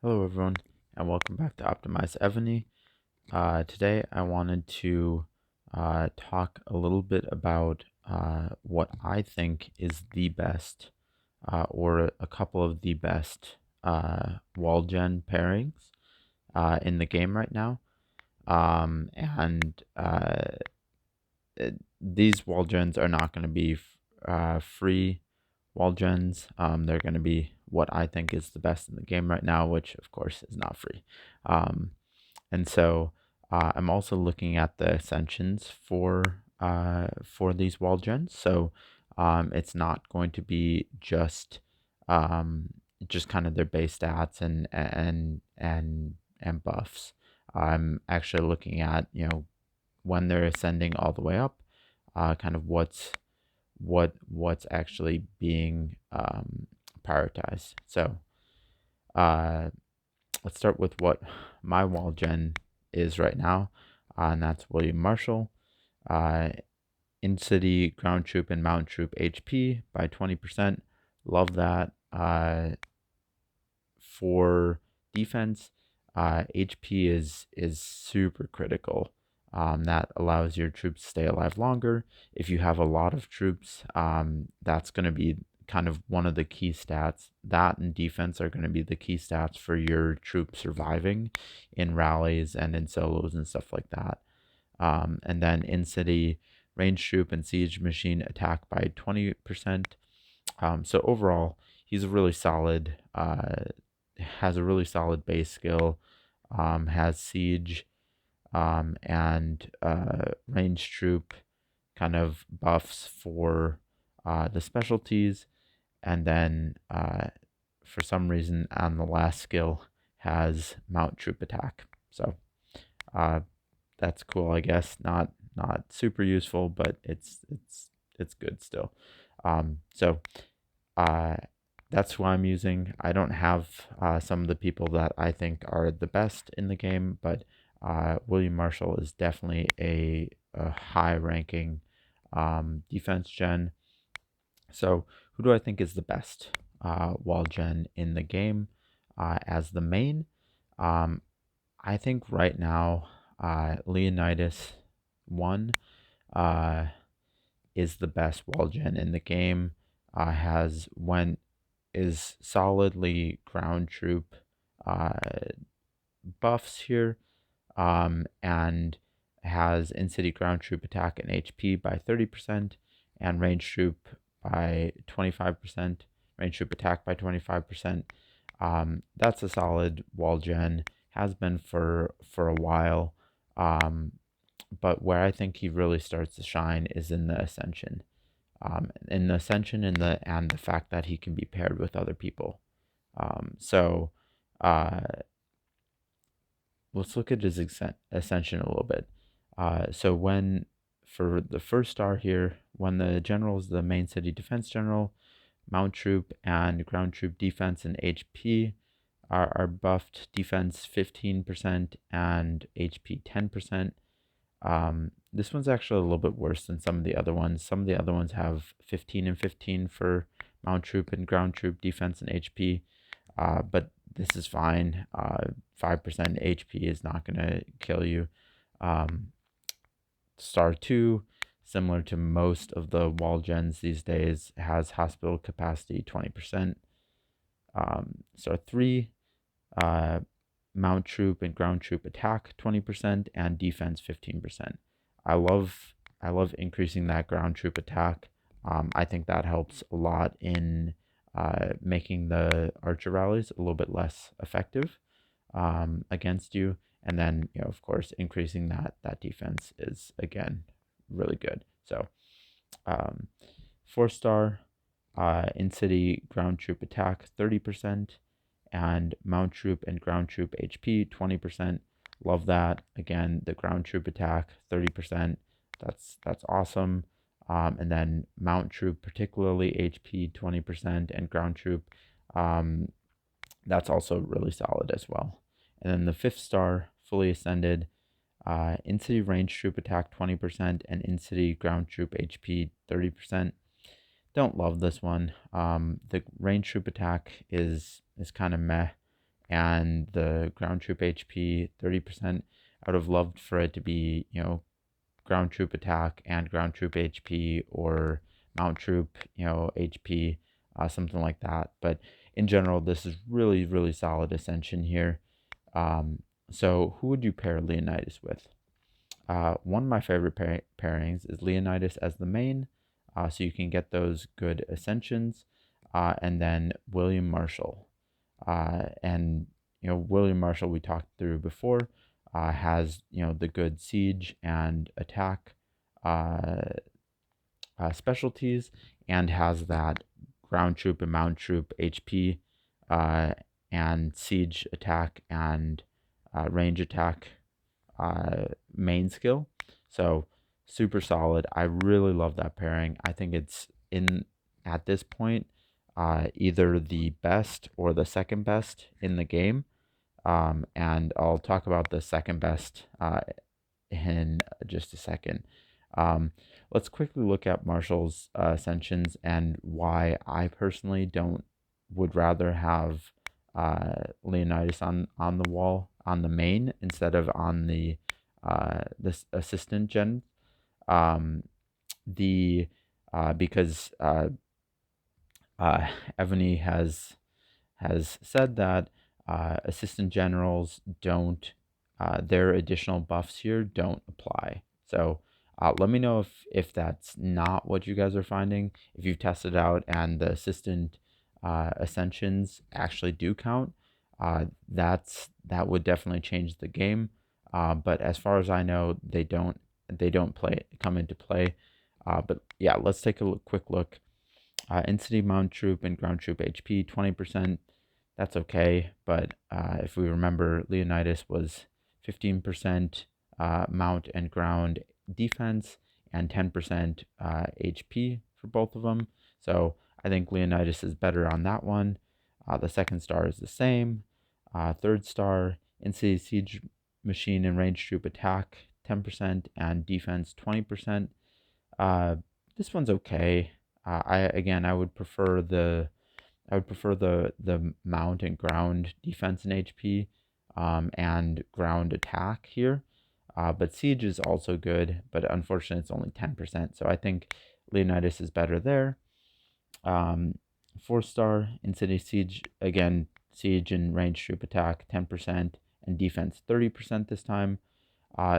Hello everyone, and welcome back to Optimize Evony. Today I wanted to talk a little bit about what I think is the best, or a couple of the best wall gen pairings in the game right now. And these wall gens are not going to be free wall gens. They're going to be what I think is the best in the game right now, which of course is not free. Um, and so I'm also looking at the ascensions for these wall gens. So it's not going to be um, just kind of their base stats and buffs. I'm actually looking at when they're ascending all the way up, kind of what's actually being prioritized. So uh, let's start with what my wall gen is right now, and that's William Marshall. In city ground troop and mountain troop HP by 20%. Love that. For defense, HP is super critical. That allows your troops to stay alive longer. If you have a lot of troops, that's going to be kind of one of the key stats. That and defense are going to be the key stats for your troops surviving in rallies and in solos and stuff like that. And then in city, range troop and siege machine attack by 20%. So overall, he's a really solid, has a really solid base skill, has siege and range troop kind of buffs for the specialties, and then for some reason on the last skill has mount troop attack. So uh, that's cool, I guess. Not super useful, but it's good still. So uh, that's who I'm using. I don't have some of the people that I think are the best in the game, but William Marshall is definitely a high ranking defense gen. So who do I think is the best wall gen in the game as the main? Um, I think right now Leonidas 1 uh, is the best wall gen in the game. Has went is solidly ground troop uh, buffs here, and has in-city ground troop attack and HP by 30%, and range troop by 25%, range troop attack by 25%. That's a solid wall gen, has been for a while. But where I think he really starts to shine is in the Ascension. In the Ascension and the fact that he can be paired with other people. So uh, let's look at his Ascension a little bit. So when for the first star here, when the general is the main city defense general, mount troop and ground troop defense and HP are buffed. Defense 15% and HP 10%. This one's actually a little bit worse than some of the other ones. Some of the other ones have 15 and 15 for mount troop and ground troop defense and HP, but this is fine. 5% HP is not going to kill you. Star 2, similar to most of the wall gens these days, has hospital capacity 20%. Star 3, mount troop and ground troop attack 20% and defense 15%. I love increasing that ground troop attack. I think that helps a lot in making the archer rallies a little bit less effective against you. And then, of course, increasing that defense is again really good. So 4-star in city ground troop attack 30%, and mount troop and ground troop HP 20%. Love that. Again, the ground troop attack 30%. That's awesome. And then mount troop, particularly HP 20%, and ground troop, that's also really solid as well. And then the 5th-star fully ascended, in-city range troop attack 20% and in-city ground troop HP 30%. Don't love this one. The range troop attack is kind of meh, and the ground troop HP 30%. I would have loved for it to be, ground troop attack and ground troop HP, or mount troop, HP, something like that. But in general, this is really, really solid Ascension here. So who would you pair Leonidas with? One of my favorite pairings is Leonidas as the main, so you can get those good Ascensions, and then William Marshall. And William Marshall we talked through before, has the good siege and attack uh, specialties, and has that ground troop and mount troop HP, uh, and siege attack and range attack main skill. So super solid. I really love that pairing. I think it's in at this point either the best or the second best in the game. And I'll talk about the second best in just a second. Um, let's quickly look at Marshall's ascensions and why I personally would rather have Leonidas on the wall on the main instead of on the this assistant gen. Um, the Because Evony has said that assistant generals don't, their additional buffs here don't apply. So let me know if that's not what you guys are finding, if you've tested out and the assistant ascensions actually do count. That would definitely change the game. But as far as I know, they don't come into play. But yeah, let's take a quick look. Entity mount troop and ground troop HP 20%. That's okay, but if we remember, Leonidas was 15% mount and ground defense and 10% HP for both of them. So I think Leonidas is better on that one. The second star is the same. Third star, Entity siege machine and range troop attack 10% and defense 20%. This one's okay. I would prefer the mount and ground defense and HP, and ground attack here. But siege is also good, but unfortunately it's only 10%. So I think Leonidas is better there. 4-star Insidious Siege, again, siege and range troop attack 10% and defense 30% this time.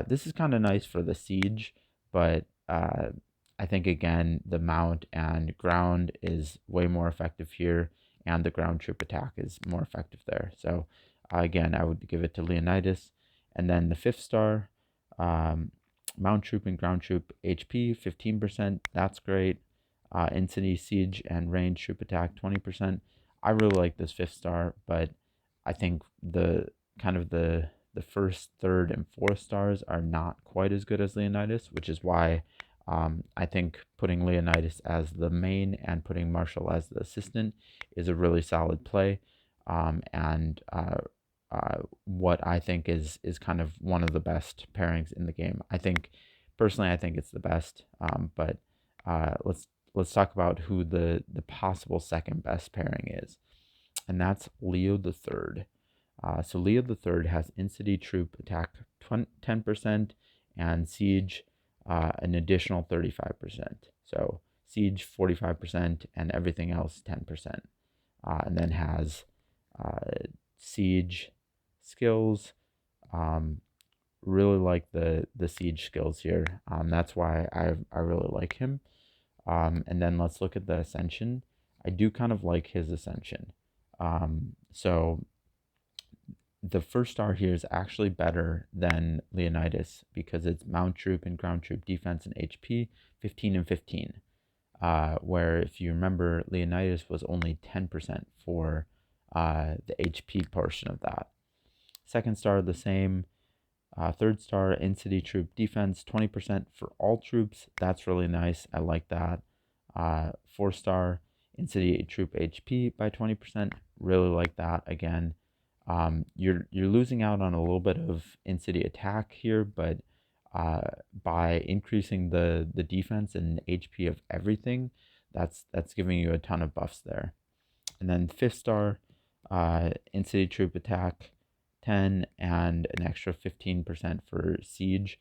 This is kind of nice for the siege, but I think again the mount and ground is way more effective here, and the ground troop attack is more effective there. So again, I would give it to Leonidas. And then the 5th-star, mount troop and ground troop HP 15%. That's great. Insidious siege and range troop attack 20%. I really like this 5th-star, but I think the first, third, and 4th-stars are not quite as good as Leonidas, which is why I think putting Leonidas as the main and putting Marshall as the assistant is a really solid play, and what I think is kind of one of the best pairings in the game. Personally, I think it's the best. But let's talk about who the possible second best pairing is, and that's Leo the Third. So Leo the Third has Incity Troop attack 10% and Siege an additional 35%. So Siege 45% and everything else 10%. And then has Siege skills. Really like the Siege skills here. That's why I really like him. And then let's look at the Ascension. I do kind of like his Ascension. So the 1st-star here is actually better than Leonidas because it's mount troop and ground troop defense and HP 15 and 15. Where if you remember, Leonidas was only 10% for the HP portion of that. 2nd-star the same. 3rd-star Incity troop defense 20% for all troops. That's really nice. I like that. 4-star Incity troop HP by 20%. Really like that again. You're losing out on a little bit of Incity attack here, but by increasing the defense and HP of everything, that's giving you a ton of buffs there. And then 5th-star, in-city troop attack 10, and an extra 15% for siege.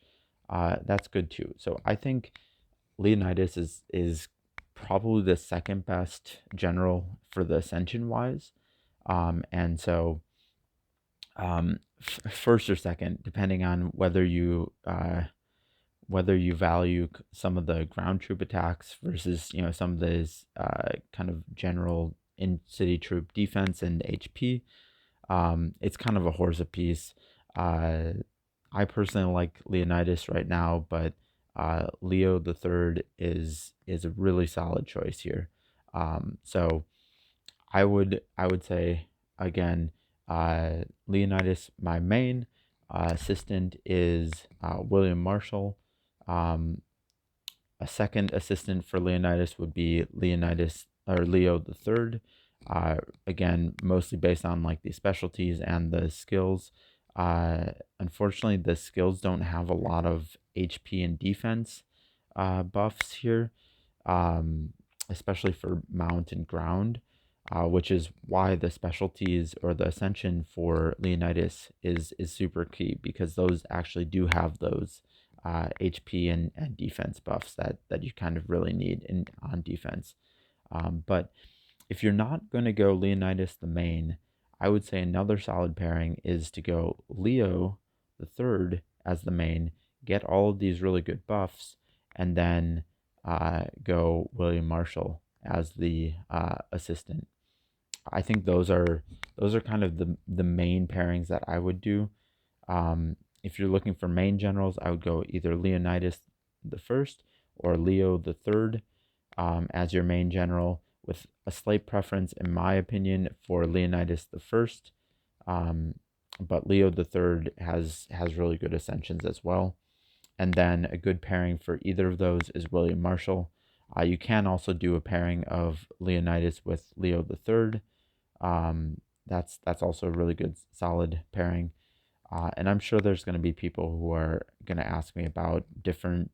That's good too. So I think Leonidas is probably the second best general for the Ascension wise. And so first or second, depending on whether you value some of the ground troop attacks versus some of those kind of general in city troop defense and HP. It's kind of a horse apiece. I personally like Leonidas right now, but Leo the Third is a really solid choice here. So I would say again, Leonidas. My main assistant is William Marshall. Um, a second assistant for Leonidas would be Leonidas or Leo the Third. Again, mostly based on like the specialties and the skills. Unfortunately, the skills don't have a lot of HP and defense buffs here, um, especially for mount and ground, which is why the specialties or the ascension for Leonidas is super key, because those actually do have those HP and defense buffs that you kind of really need on defense. But if you're not going to go Leonidas the main, I would say another solid pairing is to go Leo the third as the main, get all of these really good buffs, and then go William Marshall as the assistant. I think those are kind of the main pairings that I would do. If you're looking for main generals, I would go either Leonidas the first or Leo the third as your main general, with a slight preference, in my opinion, for Leonidas the first. Um, but Leo the third has really good ascensions as well. And then a good pairing for either of those is William Marshall. You can also do a pairing of Leonidas with Leo the third. That's also a really good solid pairing. And I'm sure there's going to be people who are going to ask me about different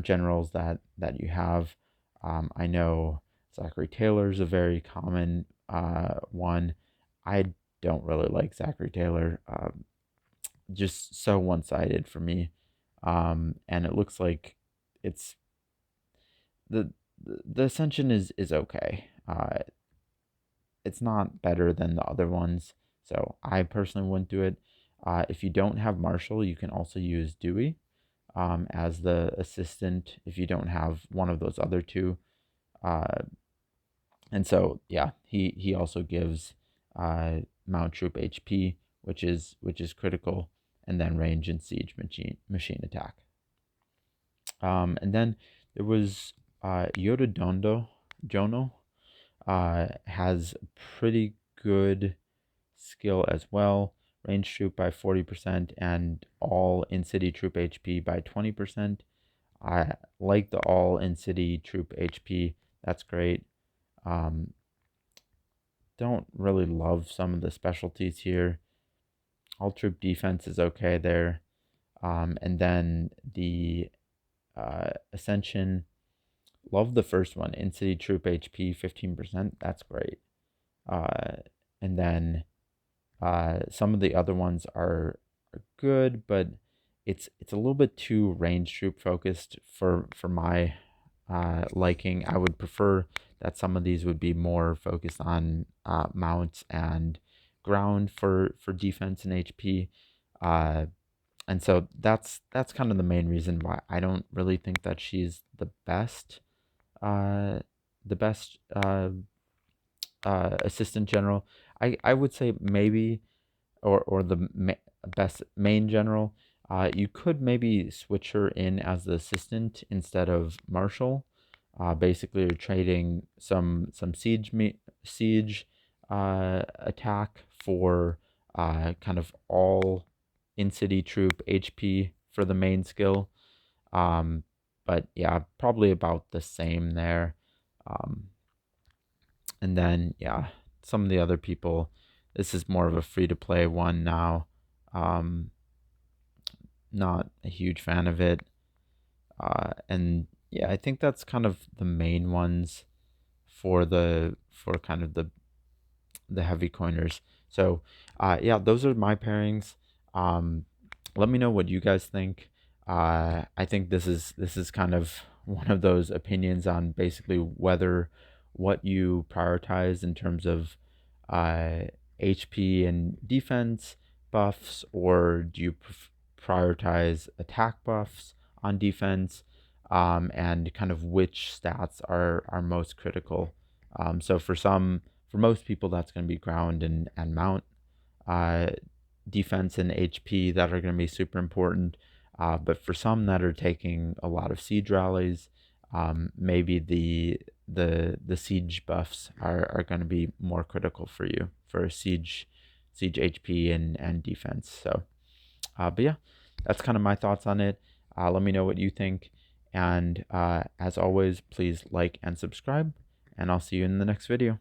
generals that you have. I know Zachary Taylor is a very common one. I don't really like Zachary Taylor. Just so one-sided for me. And it looks like it's the the Ascension is okay. It's not better than the other ones, so I personally wouldn't do it. If you don't have Marshall, you can also use Dewey as the assistant if you don't have one of those other two. Uh, and so yeah, he also gives mount troop HP, which is critical, and then range and siege machine attack. And then there was Yododondo Jono has pretty good skill as well. Range troop by 40% and all in city troop HP by 20%. I like the all in city troop HP. That's great. Um, don't really love some of the specialties here. All troop defense is okay there. And then the Ascension, love the first one. In city troop HP 15%. That's great. And then some of the other ones are good, but it's a little bit too range troop focused for my liking. I would prefer that some of these would be more focused on mounts and ground for defense and HP. And so that's kind of the main reason why I don't really think that she's uh, the best assistant general. I would say maybe or the best main general. You could maybe switch her in as the assistant instead of Marshall. Basically, you're trading some siege attack for kind of all in city troop HP for the main skill. Um, but yeah, probably about the same there. Um, and then yeah, some of the other people. This is more of a free to play one now. Um, Not a huge fan of it. And yeah, I think that's kind of the main ones for kind of the heavy coiners. So yeah, those are my pairings. Let me know what you guys think. I think this is kind of one of those opinions on basically whether what you prioritize in terms of uh, HP and defense buffs, or do you prioritize attack buffs on defense, and kind of which stats are most critical. So for most people, that's going to be ground and mount. Uh, Defense and HP that are going to be super important. But for some that are taking a lot of siege rallies, maybe the siege buffs are going to be more critical for you for siege HP and defense. So, but yeah, that's kind of my thoughts on it. Let me know what you think, and as always, please like and subscribe, and I'll see you in the next video.